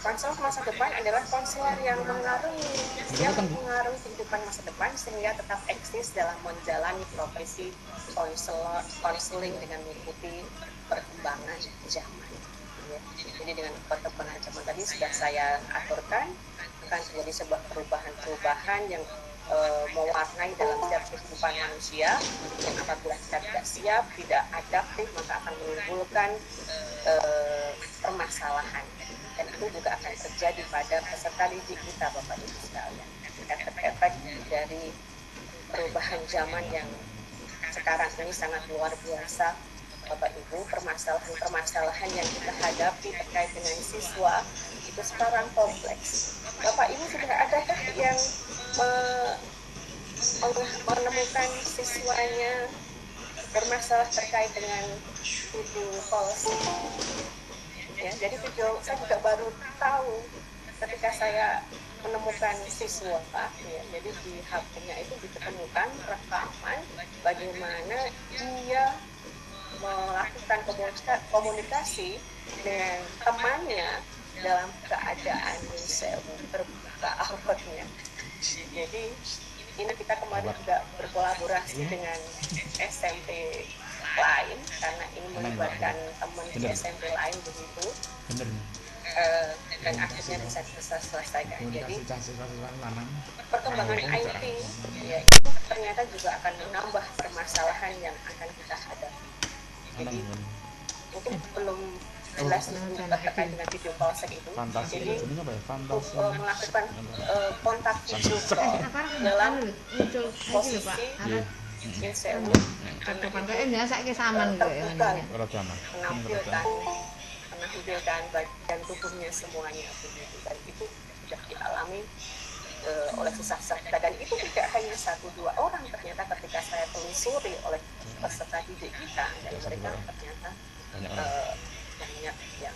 konselor masa depan adalah konselor yang mengaruhi kehidupan masa depan sehingga tetap eksis dalam menjalani profesi konseling dengan mengikuti perkembangan zaman. Ya. Jadi dengan perkembangan zaman tadi sudah saya aturkan akan terjadi sebuah perubahan yang mewarnai dalam setiap kehidupan manusia, yang apabila kita tidak siap, tidak adaptif, maka akan menimbulkan permasalahan, dan itu juga akan terjadi pada peserta didik kita, Bapak Ibu sekalian. Efek-efek dari perubahan zaman yang sekarang ini sangat luar biasa, Bapak Ibu. Permasalahan yang kita hadapi terkait dengan siswa itu sekarang kompleks. Bapak Ibu sudah adakah yang menemukan siswanya bermasalah terkait dengan video calls? Ya, jadi saya juga baru tahu ketika saya menemukan siswa, ya, jadi di HP-nya itu ditemukan rekaman bagaimana dia melakukan komunikasi dengan temannya dalam keadaan terbuka auratnya. Jadi ini kita kemarin juga berkolaborasi dengan SMP lain karena ini melibatkan teman di SMP lain begitu. Dan akhirnya bisa selesaikan. Jadi perkembangan IT ya, itu ternyata juga akan menambah permasalahan yang akan kita hadapi. Jadi mungkin belum jelas terkait dengan video call itu. Jadi melakukan kontak video call dalam posisi inselnya menampilkan bagian tubuhnya semuanya begitu, dan itu sudah dialami oleh sesama kita, dan itu tidak hanya 1-2 orang, ternyata ketika saya telusuri oleh peserta didik kita, dan mereka ternyata banyak yang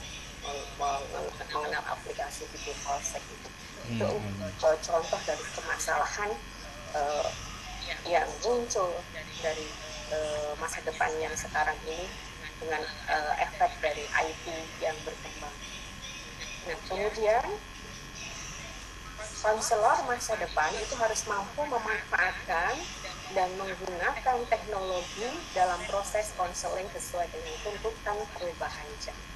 mengenal aplikasi video call itu. Itu contoh dari permasalahan yang muncul dari masa depan yang sekarang ini dengan efek dari IT yang berkembang. Nah, kemudian konselor masa depan itu harus mampu memanfaatkan dan menggunakan teknologi dalam proses konseling sesuai dengan tuntutan perubahan zaman.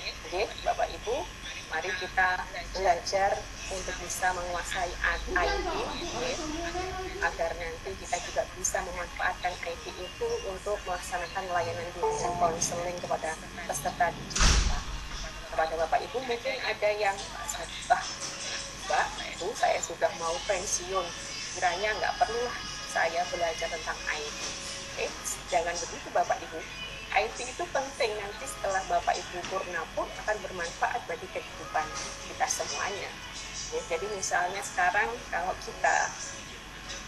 Jadi, Bapak Ibu, mari kita belajar untuk bisa menguasai IT, agar nanti kita juga bisa memanfaatkan IT itu untuk melaksanakan layanan bimbingan konseling kepada peserta didik kita. Kepada Bapak Ibu mungkin ada yang Mbak, Ibu, saya sudah mau pensiun, kiranya nggak perlulah saya belajar tentang IT. Jangan begitu Bapak Ibu. IT itu penting, nanti setelah Bapak Ibu purna pun akan bermanfaat bagi kehidupan kita semuanya. Ya, jadi misalnya sekarang kalau kita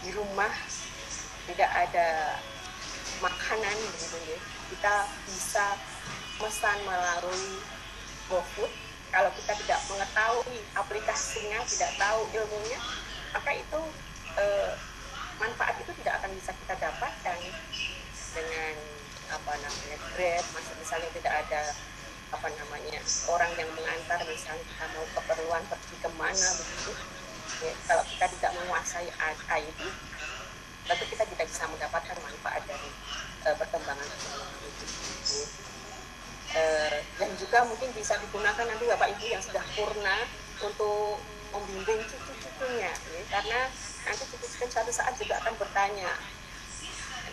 di rumah tidak ada makanan begitu ya, kita bisa pesan melalui GoFood. Kalau kita tidak mengetahui aplikasinya, tidak tahu ilmunya, maka itu manfaat itu tidak akan bisa kita dapatkan dengan Grab, misalnya tidak ada orang yang mengantar, misalnya kita mau keperluan pergi kemana begitu. Ya, kalau kita tidak menguasai IT, tentu kita tidak bisa mendapatkan manfaat dari perkembangan teknologi itu. Dan juga mungkin bisa digunakan nanti Bapak Ibu yang sudah purna untuk membimbing cucu-cucunya, ya, karena nanti cucu-cucu suatu saat juga akan bertanya,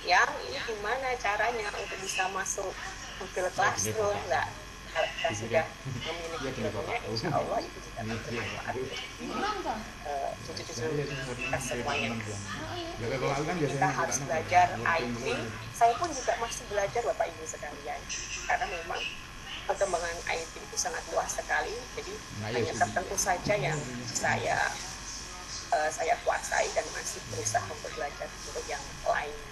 yang ini gimana caranya untuk bisa masuk Google Classroom. Nah, kalau kita sudah memiliki ilmunya, insya Allah itu juga akan bermanfaat cucu-cucu kita semuanya. Kita harus belajar IT. Saya pun juga masih belajar Bapak Ibu sekalian, karena memang perkembangan IT itu sangat luas sekali. Jadi hanya tertentu saja yang saya kuasai dan masih berusaha untuk belajar untuk yang lainnya.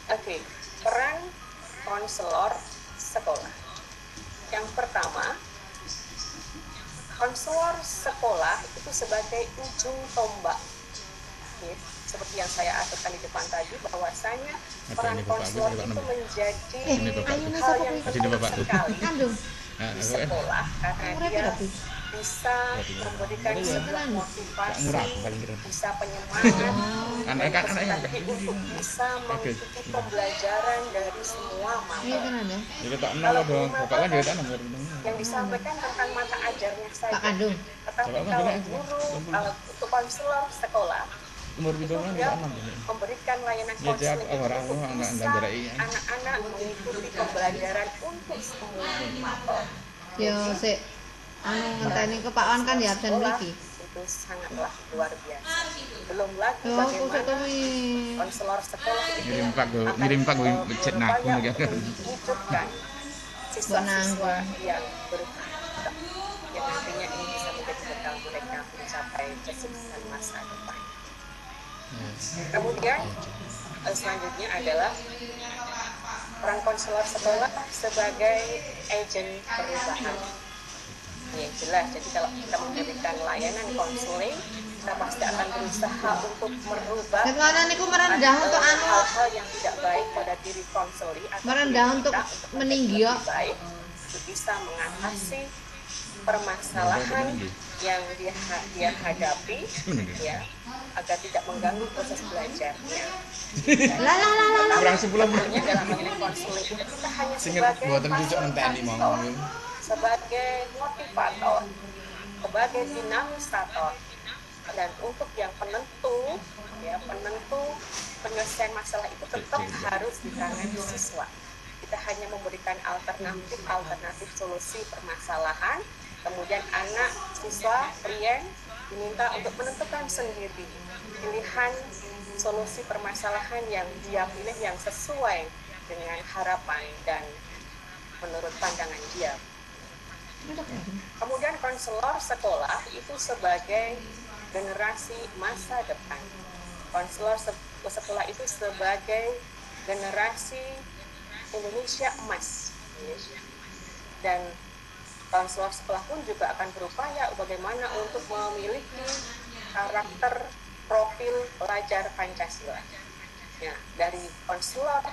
Oke, peran konselor sekolah. Yang pertama, konselor sekolah itu sebagai ujung tombak seperti yang saya aturkan di depan tadi, bahwasanya peran konselor itu menjadi hal yang penting sekali di sekolah, karena dia bisa memberikan sebuah motivasi, bisa penyemangat bagi untuk bisa mengikuti pembelajaran dari semua mata. Kalau yang disampaikan tentang mata ajarnya saja, tetapi kalau guru untuk konselor sekolah itu dia memberikan layanan konseling untuk bisa anak-anak mengikuti pembelajaran untuk semua mata. Yo sik ngenteni ke Pak Wan kan ya absen mriki. Itu sangatlah luar biasa. Belum lagi bagaimana konselor sekolah itu ngirim pak chat naku menghidupkan siswa-siswa yang berbakat, yang nantinya ini bisa menjadi bekal mereka mencapai kesuksesan masa depan. Kemudian selanjutnya adalah peran konselor sekolah sebagai agen perubahan. Ya jelas, jadi kalau kita memberikan layanan konseling, kita pasti akan berusaha untuk merubah hal-hal yang tidak baik pada diri konseli, atau merendah untuk meninggi baik, untuk bisa mengatasi permasalahan yang dia hadapi, ya, agar tidak mengganggu proses belajarnya. Kurang 10 menit dalam mengenai konseling itu kita hanya sebagai fasilitator, sebagai motivator, sebagai dinamisator, dan untuk yang penentu, ya, penentu penyelesaian masalah itu tetap harus di tangan siswa. Kita hanya memberikan alternatif solusi permasalahan, kemudian anak siswa klien diminta untuk menentukan sendiri pilihan solusi permasalahan yang dia pilih yang sesuai dengan harapan dan menurut pandangan dia. Kemudian konselor sekolah itu sebagai generasi masa depan. Konselor sekolah itu sebagai generasi Indonesia emas. Dan konselor sekolah pun juga akan berupaya bagaimana untuk memiliki karakter profil pelajar Pancasila. Ya, dari konselor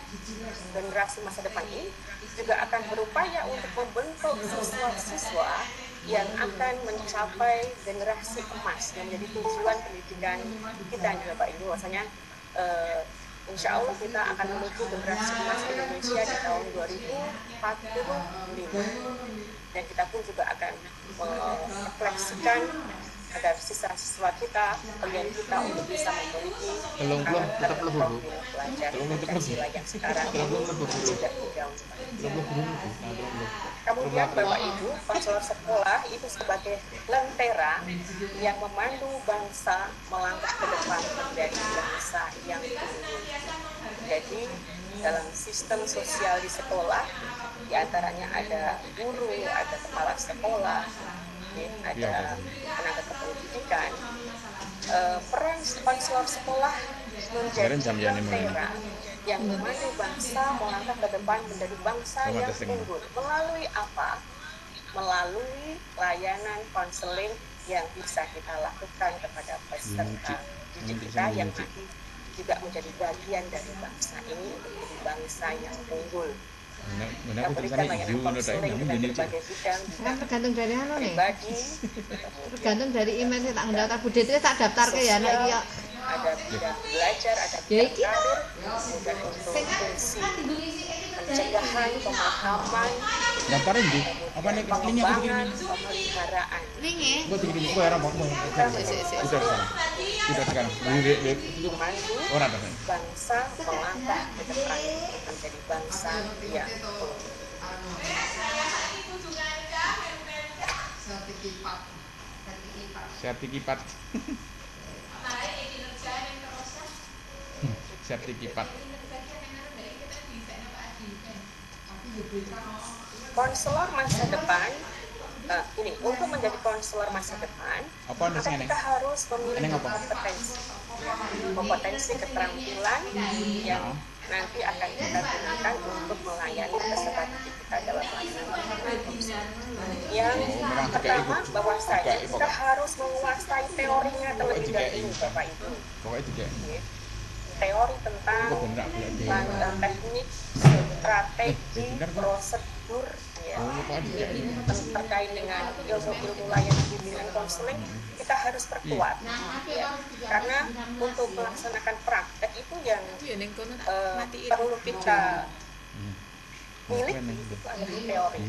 generasi masa depan ini juga akan berupaya untuk membentuk siswa-siswa yang akan mencapai generasi emas yang menjadi tujuan pendidikan kita nih Bapak Ibu. Bahwasanya insya Allah kita akan menuju generasi emas Indonesia di tahun 2045, dan kita pun juga akan merefleksikan agar siswa kita, klien kita untuk bisa memiliki karakter profil pelajar Pancasila yang sekarang ini sudah tidak. Kemudian Bapak Ibu, konselor sekolah itu sebagai lentera yang memandu bangsa melangkah ke depan menjadi bangsa yang unggul. Jadi dalam sistem sosial di sekolah, diantaranya ada guru, ada kepala sekolah, ada tenaga kependidikan. Peran konselor sekolah menjadi lentera yang memandu bangsa melangkah ke depan menjadi bangsa yang unggul. Melalui apa? Melalui layanan konseling yang bisa kita lakukan kepada peserta didik kita yang nanti juga menjadi bagian dari bangsa ini untuk menjadi bangsa yang unggul. Kita berikan layanan konseling dengan berbagai bidang, tergantung dari pribadi, tergantung dari email saya tak mendaftar budaya itu tak daftar ke ya anak ya. Ada bidang belajar, ada bidang karir, kemudian untuk fungsi pencegahan, pemahaman, pengembangan, pemeliharaan. Memandu bangsa melangkah ke depan menjadi bangsa yang sertifikat sertifikat. Konselor masa depan, ini untuk menjadi konselor masa depan, maka kita harus memiliki kompetensi keterampilan yang nanti akan kita gunakan untuk melayani peserta didik kita dalam layanan bimbingan konseling. Yang memang pertama, ikut bahwasanya juga kita harus menguasai teorinya terlebih juga dahulu, Bapak Ibu. pokoknya juga Oke. Teori tentang itu bener boleh di teknik, strategi, bener kok. prosedur, ya. Oh, pokoknya juga Terkait dengan ilmu-ilmu layanan bimbingan konseling, kita harus perkuat, ya. Karena untuk melaksanakan praktek itu yang perlu kita miliki itu adalah teori.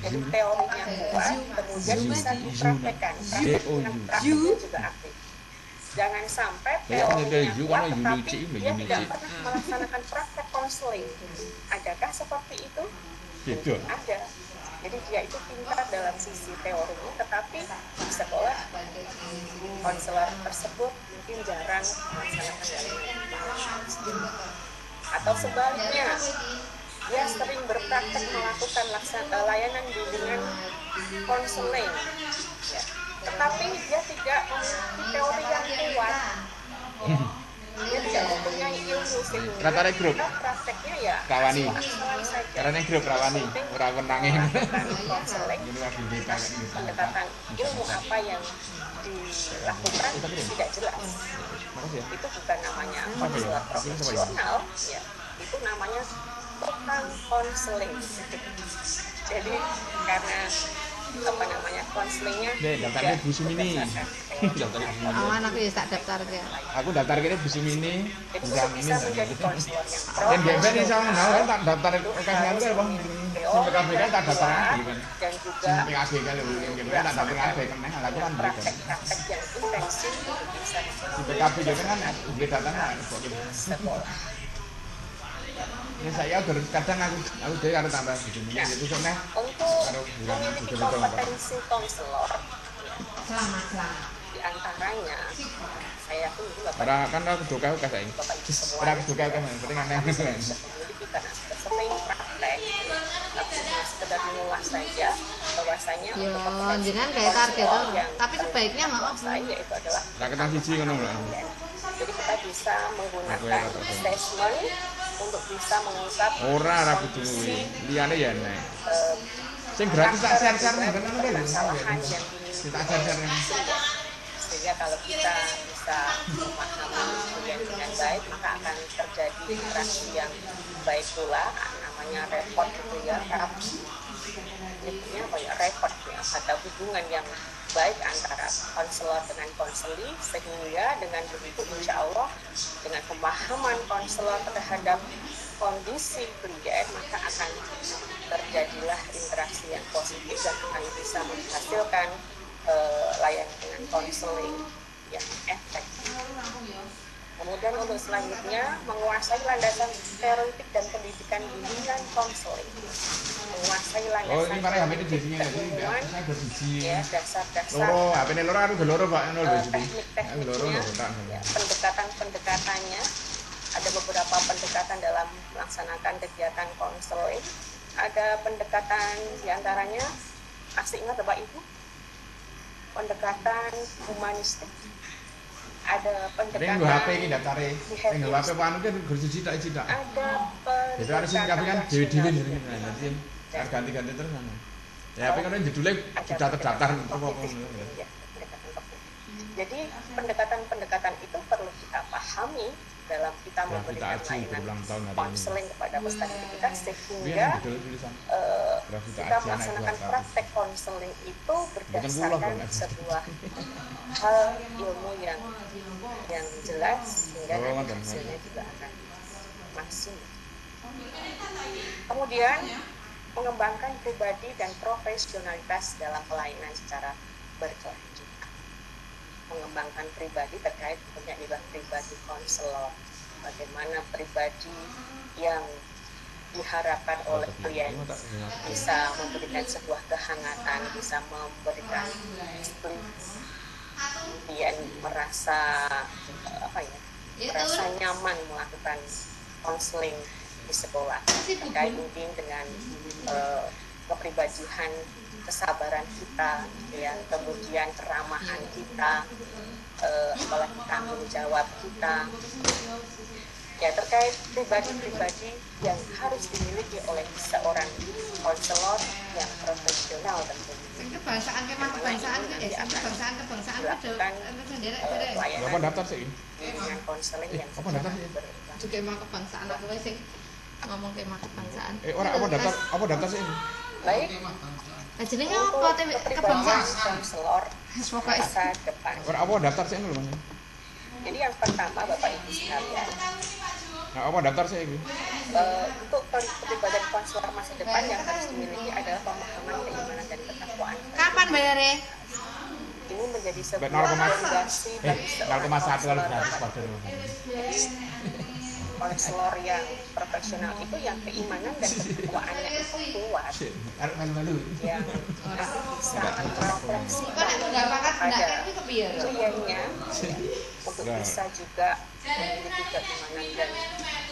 Jadi teorinya kuat, kemudian bisa dipraktekkan. Prakteknya juga aktif. Jangan sampai teorinya kuat, tetapi dia tidak pernah melaksanakan praktek konseling. Adakah seperti itu? gitu. Ada. Jadi dia itu pintar dalam sisi teorinya, tetapi di sekolah konselor tersebut mungkin jarang melaksanakan layanan. Atau sebaliknya, dia sering berpraktek melakukan layanan bimbingan konseling, ya. Tetapi dia tidak memiliki teori yang kuat. Dia tidak mempunyai ilmu sehingga Rata-rata grup. prakteknya ya Rawani. asal-asalan saja. Karena grup rawani, ora wenangin. Konseling, Ini lagi di pendekatan ilmu apa yang dilakukan tidak jelas. Makasih ya. Itu bukan namanya konselor profesional, ya. Itu namanya tukang konseling. Jadi karena apa namanya konselingnya Deh, daftarnya Bu Sumini. Daftarnya Bu Sumini. Awan aku ya tak daftar ke. Aku daftar kene Bu Sumini, jadi bisa untuk bisa ini. menjadi konselor yang Dan pro dia ini sama nah kan tak daftar kasih anu kan Bang. PKB kan tak daftar lagi kan. dan juga PKB kan gitu kan tak daftar kabeh kan aku kan beri kan. praktek-praktek yang intensif itu bisa Di PKB juga kan dia datang sekolah. ini saya kadang aku dhewe karo tambah gitu. Itu soalnya Untuk Aduh, bukan, memiliki betul-betul, Pak. kompetensi konselor, Selamat. di antaranya saya pun juga ora kan aku doka aku kasih. Bapak Ibu semua Ora aku doka aku penting aneh. bisa memiliki karena sudah sering praktek, tapi hanya sekedar mengulas saja bahwasanya Yo, untuk kompetensi jenengan kayak target konselor tuh. yang Tapi sebaiknya nggak menguasai yaitu adalah Ora ketang siji ngono lho. jadi kita bisa menggunakan Aku ya, Pak. assessment untuk bisa mengungkap Ora kudu kondisi, liyane ya nek. eh, Sing gratis tak share-share karakter ngono kan. permasalahan yang dimiliki Tak share-share. sehingga kalau kita bisa memahami kemudian dengan baik maka akan terjadi interaksi yang baik pula, namanya repot gitu ya, apa ya, repot ya, atau hubungan yang baik antara konselor dengan konseli, sehingga dengan begitu insya Allah dengan pemahaman konselor terhadap kondisi klien maka akan terjadilah interaksi yang positif dan akan bisa menghasilkan layanan dengan konseling yang efektif. Kemudian untuk selanjutnya menguasai landasan teoretik dan pendidikan bimbingan konseling. Menguasai landasan Oh, ini mana HP ini teoretik jadinya dan tadi ilmuwan, saya ada siji. ya, dasar-dasar Loro, HP ini loro aku udah loro Pak, ngono lho jadi. Aku loro teknik-tekniknya, lho tak. ya, pendekatan-pendekatannya. Ada beberapa pendekatan dalam melaksanakan kegiatan konseling. Ada pendekatan diantaranya, masih ingat Bapak Ibu? Pendekatan humanistik. Ada pendekatan Ning HP iki daftare. Ning HP panu ki gur siji tak siji tak. ada Jadi harus sing kabeh kan dhewe-dhewe jenenge. Dadi harus ganti-ganti terus kan. Ya HP kan judulnya sudah terdaftar apa-apa. Ya, jadi pendekatan-pendekatan itu perlu kita pahami dalam kita memberikan layanan konseling kepada peserta didik kita sehingga kita melaksanakan praktek konseling itu berdasarkan sebuah hal ilmu yang jelas sehingga nanti hasilnya juga akan maksimal. Kemudian mengembangkan pribadi dan profesionalitas dalam pelayanan secara berkelanjutan. Mengembangkan pribadi terkait punya pribadi konselor, bagaimana pribadi yang diharapkan oleh klien bisa memberikan sebuah kehangatan, bisa memberikan klien merasa merasa nyaman melakukan konseling di sekolah, terkait mungkin dengan kepribadian, kesabaran kita, ya, kemudian keramahan kita, apalagi tanggung jawab kita, Ya, terkait pribadi-pribadi yang harus dimiliki oleh seorang konselor yang profesional tentunya. Sing kebangsaan kebangsaan sendiri Pelayanan Apa daftar sih? dengan konseling yang apa daftar sih? juga emang kebangsaan aku sing ngomong kemah kebangsaan. Apa daftar sih? baik Jenenge untuk apa kebangsaan? kepribadian konselor Pokoknya masa depan. Apa daftar sih dulu Mas? Jadi yang pertama Bapak Ibu sekalian, Nah, apa daftar sih ini? untuk kepribadian konselor masa depan yang harus dimiliki adalah pemahaman keimanan dan ketakwaan. kapan bayarnya? Ini menjadi sebuah 0,1 fondasi bagi seorang konselor. gratis pada Konselor yang profesional itu yang keimanan dan ketakwaannya itu kuat, malu-malu. yang bisa merefleksikan Kan enggak pakat pada enggak iki kepiye? kliennya untuk bisa juga memiliki keimanan dan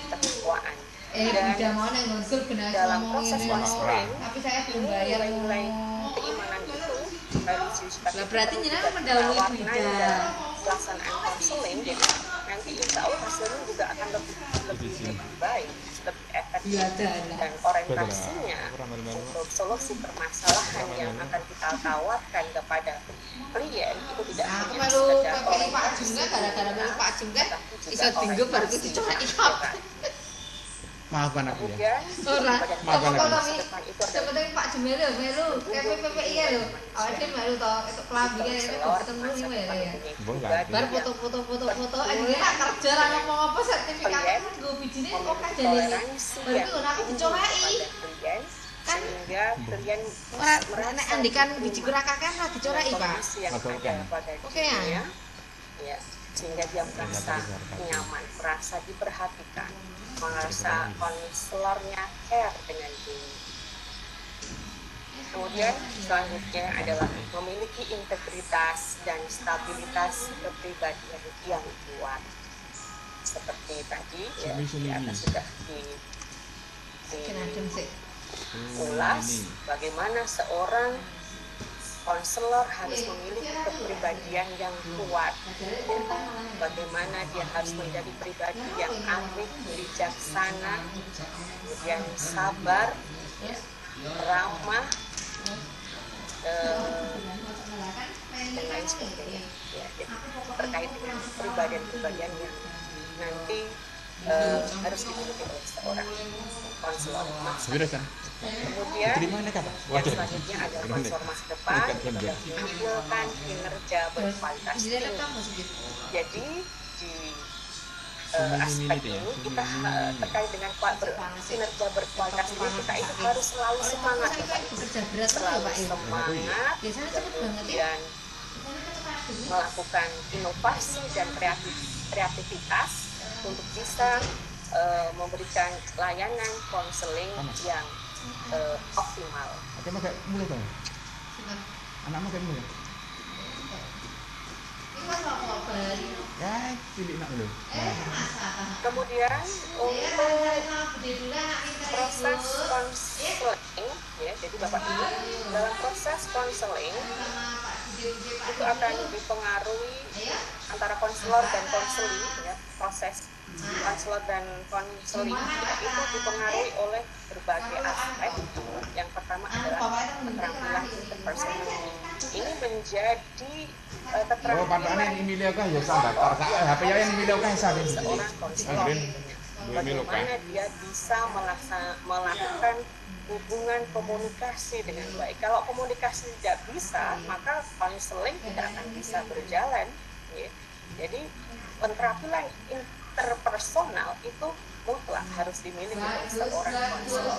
ketakwaan. Udah Dan mau nang ngonsur benar dalam ngomong proses ini. konseling Tapi saya belum ini bayar. nilai keimanan itu religius Lah berarti jenengan mendahului bidang. pelaksanaan konseling, jadi nanti insya Allah hasilnya juga akan lebih baik, lebih efektif, Iya, ada. dan orientasinya untuk solusi permasalahan yang akan kita tawarkan kepada klien itu tidak Aku hanya melu sekedar PPI Pak orientasi Jungga gara-gara melu Pak Jungga tetapi juga iso dinggo baru orientasi dicoba pikiran. Maafkan aku ya. Kemudian Ora. Makan Kok lagi. tapi sebenarnya Pak Jumel melu PPI ya lho. Awake melu to itu kelambi kan itu ketemu iki ya. Bar foto-foto anjing tak kerja ra ngomong apa sertifikat nggo bijine kok kadane. Baru ku ora aku dicoleki. Kan sehingga klien ora nek andikan biji kurang kakek ora dicoleki, Pak. Oke ya. Ya, sehingga dia merasa nyaman, merasa diperhatikan, merasa konselornya care dengan diri. Kemudian selanjutnya adalah memiliki integritas dan stabilitas kepribadian yang kuat. Seperti tadi ya, di atas sudah diulas bagaimana seorang konselor harus memiliki kepribadian yang kuat, bagaimana dia harus menjadi pribadi yang arif, bijaksana, kemudian sabar, ya, ramah, dan lain sebagainya. Ya, jadi terkait dengan kepribadian-kepribadian yang nanti harus dimiliki oleh seorang konselor. Kemudian yang selanjutnya adalah konselor masa depan yang menampilkan kinerja berkualitas tinggi. Jadi di aspek ini kita terkait dengan kinerja berkualitas tinggi, kita itu harus selalu semangat, selalu semangat, kemudian melakukan inovasi dan kreativitas untuk bisa memberikan layanan konseling yang optimal. Oke, mau kayak mulai Bang. Anakmu kayak mulai. Ya, cilik nak dulu. Kemudian untuk proses konseling, ya, jadi Bapak Ibu dalam proses konseling itu akan dipengaruhi antara konselor dan konseli, ya, proses konselor dan konseli itu dipengaruhi oleh berbagai aspek. Yang pertama adalah keterampilan interpersonal. Ini menjadi keterampilan patokannya ini milih kah ya sambat. HP ya yang milih kah saat ini. seorang konselor. Bagaimana dia bisa melakukan hubungan komunikasi dengan baik. Kalau komunikasi tidak bisa, maka konseling tidak akan bisa berjalan. Ya. Jadi keterampilan interpersonal itu mutlak harus dimiliki oleh seorang konselor.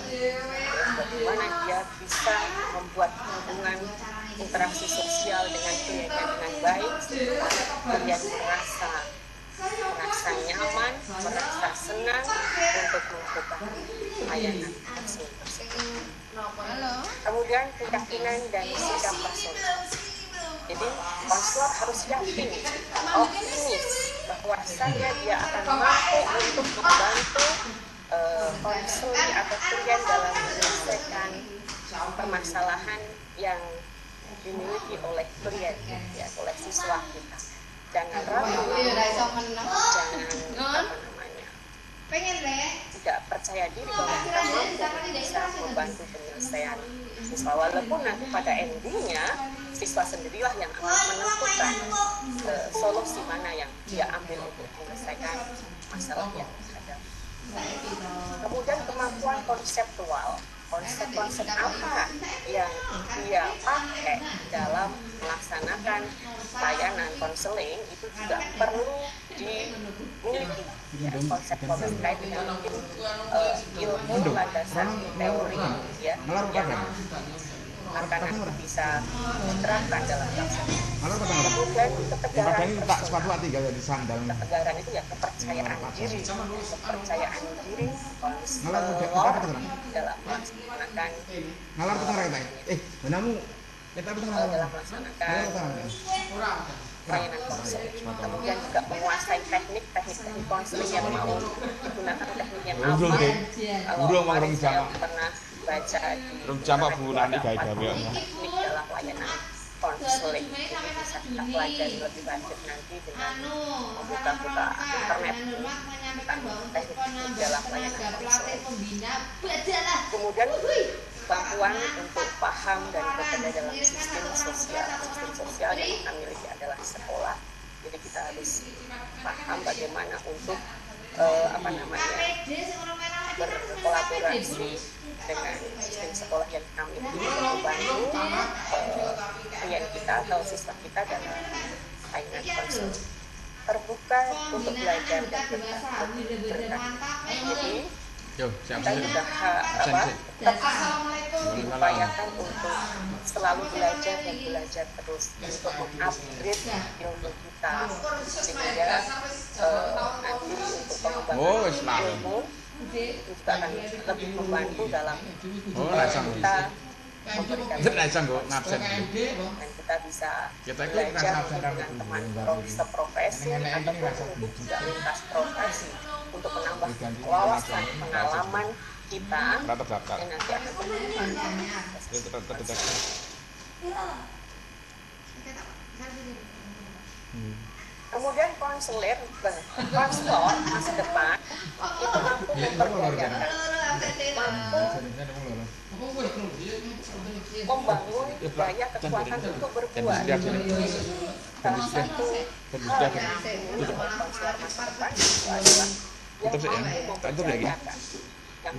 Bagaimana dia bisa membuat hubungan interaksi sosial dengan kliennya dengan baik, sehingga klien merasa nyaman, merasa senang untuk melakukan layanan tersebut. Kemudian keyakinan dan sikap personal. Jadi konselor harus yakin, optimis bahwasanya dia akan mampu untuk membantu konseli atau klien dalam menyelesaikan permasalahan yang dimiliki oleh klien, ya, oleh siswa kita. Jangan ragu, jangan Pengen deh. tidak percaya diri bahwa kita mampu bisa membantu penyelesaian siswa, walaupun nanti pada endingnya siswa sendirilah yang akan menentukan solusi mana yang dia ambil untuk menyelesaikan masalah yang ada. Kemudian kemampuan konseptual, konsep-konsep apa yang dia pakai dalam melaksanakan layanan konseling itu juga perlu dimiliki, ya, konsep terkait dengan ilmu landasan teori, ya, yang akan nanti bisa diterapkan dalam pelaksanaan. Kemudian ketegaran ketegaran itu ya kepercayaan diri konselor dalam melaksanakan layanan konseling. Kemudian juga menguasai teknik konseling yang mau digunakan, teknik yang aman. Kalau kemarin saya pernah baca di teknik dalam layanan konseling itu bisa kita pelajari lebih lanjut nanti dengan membuka-buka internet tentang teknik dalam layanan konseling. Kemudian kemampuan untuk paham dan bekerja dalam sistem sosial yang kita miliki adalah sekolah. Jadi kita harus paham bagaimana untuk berkolaborasi dengan sistem sekolah yang kita miliki untuk membantu klien kita atau siswa kita dalam layanan konseling. Terbuka untuk belajar dan berkreasi. Jadi kita juga diupayakan untuk selalu belajar dan belajar terus untuk mengupgrade ilmu kita, sehingga nanti untuk pengembangan ilmu itu juga akan lebih membantu dalam kita memberikan dan kita bisa belajar dengan teman seprofesi ataupun juga lintas profesi untuk menambah wawasan pengalaman kita dan nanti akan bermanfaat. Kemudian konselor masa depan itu mampu memperdayakan, mampu membangun daya kekuatan untuk berbuat. Salah satu hal yang dimiliki oleh konselor masa depan itu adalah yang mampu memperdayakan, yang